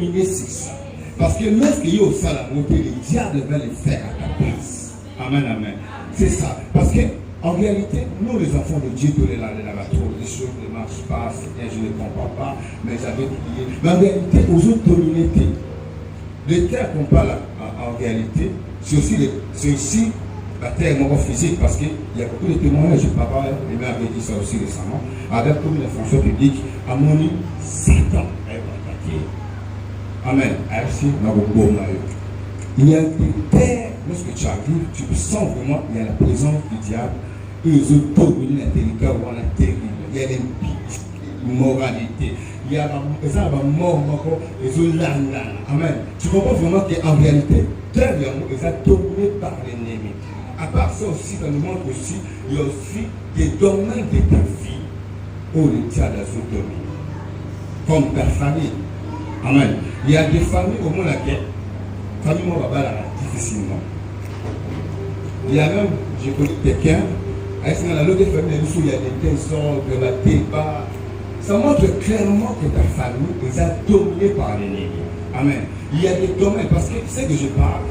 dominer sur ça. Parce que lorsqu'il y a au salaire, le diable va le faire à ta place. Amen, amen. C'est ça. Parce que en réalité, nous les enfants de Dieu, tous les trop des choses ne marchent pas, je ne comprends pas, mais j'avais prié. Mais en réalité, aux autres communautés, les terres qu'on parle en réalité, c'est aussi la terre physique, parce qu'il y a beaucoup de témoignages. Papa lui avait dit ça aussi récemment, avec comme la fonction publique, à mon avis, Satan est attaqué. Amen. Il y a des terres, lorsque tu arrives, tu sens vraiment qu'il y a la présence du diable. Ils ont dominé la territoire où on a terrible. Il y a l'immoralité. Il y a la mort, ils ont l'âne. Amen. Tu comprends vraiment qu'en réalité, terre, ils sont dominés par l'ennemi. À part ça aussi, ça nous montre aussi, il y a aussi des domaines de ta vie où le diable a dominé. Comme ta famille. Amen. Il y a des familles au monde laquelle, famille moi va difficilement. Il y a même, j'ai connu quelqu'un, dans l'autre famille, il y a des désordres, des débats. Ça montre clairement que ta famille est dominée par l'ennemi. Amen. Il y a des domaines, parce que c'est que je parle.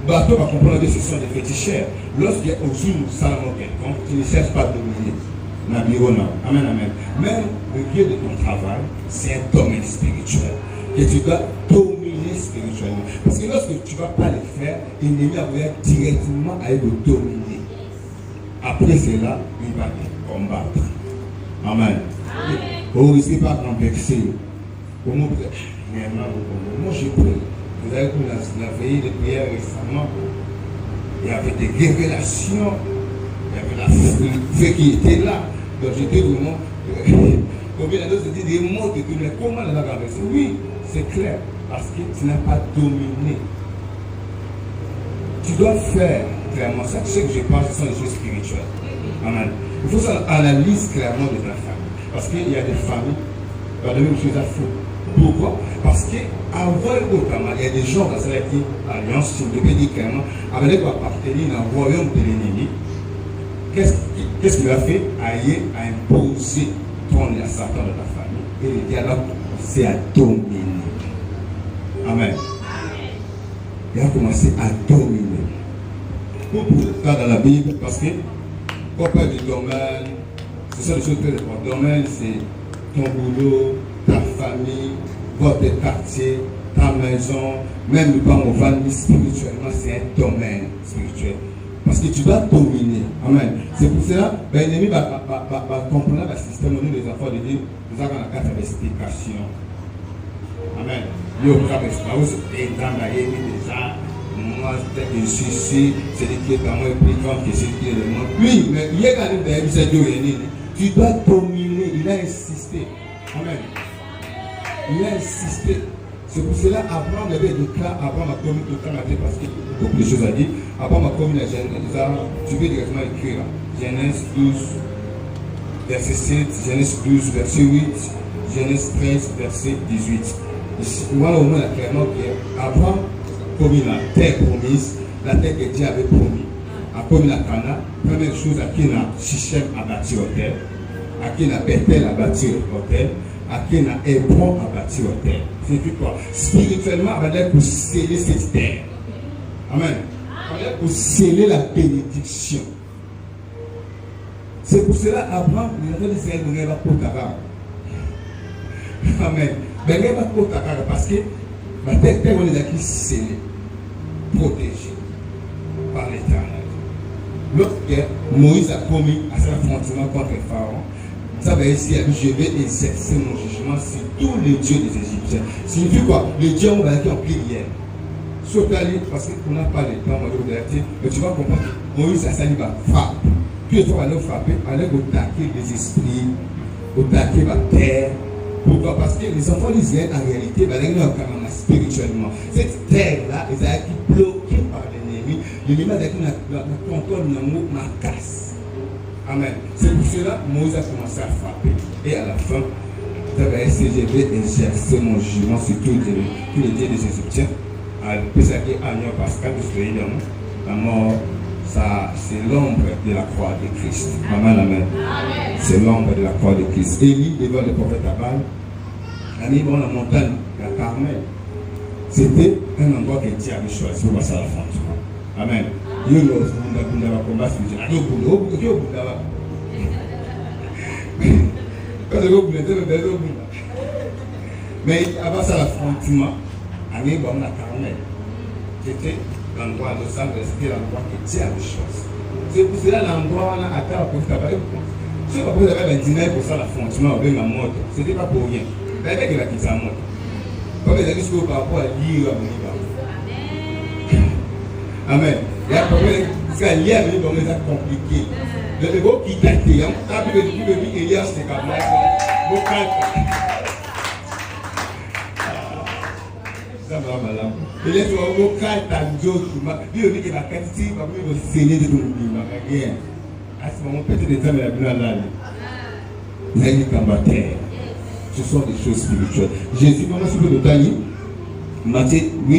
Bateau va comprendre que ce sont des féticheurs. Lorsqu'il y a au jour où Salomon quelconque, tu ne cherches pas à dominer. Amen, amen. Même le lieu de ton travail, c'est un domaine spirituel. Que tu dois dominer spirituellement. Parce que lorsque tu ne vas pas le faire, l'ennemi va directement à le dominer. Après cela, il va te combattre. Amen. Vous ne risquez pas de complexer. Moi, je prie. Vous avez vu la veillée de prière récemment. Il y avait des révélations. Il y avait la feu qui était là. Donc j'étais vraiment. Combien de se dit des mots que tu ne comment la traverser. Oui, c'est clair. Parce que tu n'as pas dominé. Tu dois faire clairement ça. Tu sais que je parle, ce sont des choses spirituelles. Amen. Il faut ça analyse clairement de ta famille. Parce qu'il y a des familles, il y a des mêmes choses à faire. Pourquoi? Parce qu'avant autrement, il y a des gens dans cette alliance, si vous devez dire clairement, avec quoi appartenir dans le royaume de l'ennemi. Qu'est-ce qu'il a fait? A imposé ton à Satan de ta famille. Et le dialogue, c'est à dominer. Amen. Il a commencé à dominer. Pour ça dans la Bible, parce que quand on parle du domaine, ce sont des choses très importantes. Le domaine, c'est ton boulot, ta famille, votre quartier, ta maison, même le pan famille spirituellement, c'est un domaine spirituel. Parce que tu dois dominer. Amen. C'est pour cela que l'ennemi va comprendre le système de nous, les enfants de Dieu. Nous avons la carte d'explication. Amen. Nous avons la carte déjà. Moi, je suis ici, c'est lui qui est à moi, plus grand que celui qui est de moi. Oui, mais il y a quand même des choses. Tu dois dominer. Il a insisté. Amen. Il a insisté. C'est pour cela Abraham avait déclaré, Abraham a commis tout le temps parce qu'il y a beaucoup de choses à dire. Abraham a commis la Genèse, tu peux directement écrire Genèse 12, verset 7, Genèse 12, verset 8, Genèse 13, verset 18. Ici, voilà au moins clairement qu'Abraham a commis la terre promise, la terre que Dieu avait promis. A commis la Cana, première chose à qui n'a Sichem a bâti l'hôtel, à qui n'a Bethel a bâti l'hôtel, à qui n'a Hébron a bâti l'hôtel. C'est quoi? Spirituellement, on va dire pour sceller cette terre. Amen. On va dire pour sceller la bénédiction. C'est pour cela Abraham, il a dit c'est un pour Takara. Amen. Mais il n'y a pas pour Takara parce que la terre, on est acquis scellée, protégée par l'Éternel. Lorsque Moïse a commis à cet affrontement contre Pharaon, ça veut dire je vais exercer mon jugement sur tous les dieux des Égyptiens. Signifie quoi? Les dieux ont été en prière. Sauf parce qu'on n'a pas le temps, mais tu vas comprendre que Moïse a sali va frapper. Puis il va aller frapper, aller attaquer les esprits, attaquer la terre. Pourquoi? Parce que les enfants d'Israël, en réalité, spirituellement. Cette terre-là, ils ont été bloqués par l'ennemi. L'ennemi a été contrôle de la casse. Amen. C'est pour cela que Moïse a commencé à frapper. Et à la fin, je vais exercer mon jugement sur tous les dieux des Égyptiens. Parce la mort, ça, c'est l'ombre de la croix de Christ. Amen, amen. C'est l'ombre de la croix de Christ. Élie, devant le prophète Abal, a mis dans la montagne, la Carmel. C'était un endroit que Dieu avait choisi pour passer à la frontière. Amen. Il y a un combat spirituel. Il y a un combat. Quand je vous le mais avant ça, l'affrontement, il y a un carnet. C'était l'endroit de Los Angeles, c'était l'endroit que Dieu avait choisi. C'est pour cela l'endroit où on a atteint pour travailler. Si vous avez 19% l'affrontement, vous avez la moto. Ce n'était pas pour rien. Vous avez que la quitte sa moto. Comme les amis, par rapport à lire à venir. Amen. Il y a un problème. Parce que lire à venir, c'est compliqué. Le gros qui t'a été, quand tu veux dire, il y a ce câble. Il est au cas d'Anjo, il dit que la quantité va venir au Seigneur de l'Oubli. À ce moment, peut-être des hommes la bien là. Vous avez dit combattre. Ce sont des choses spirituelles. Jésus, comment se peut le tailler? Matthieu 8.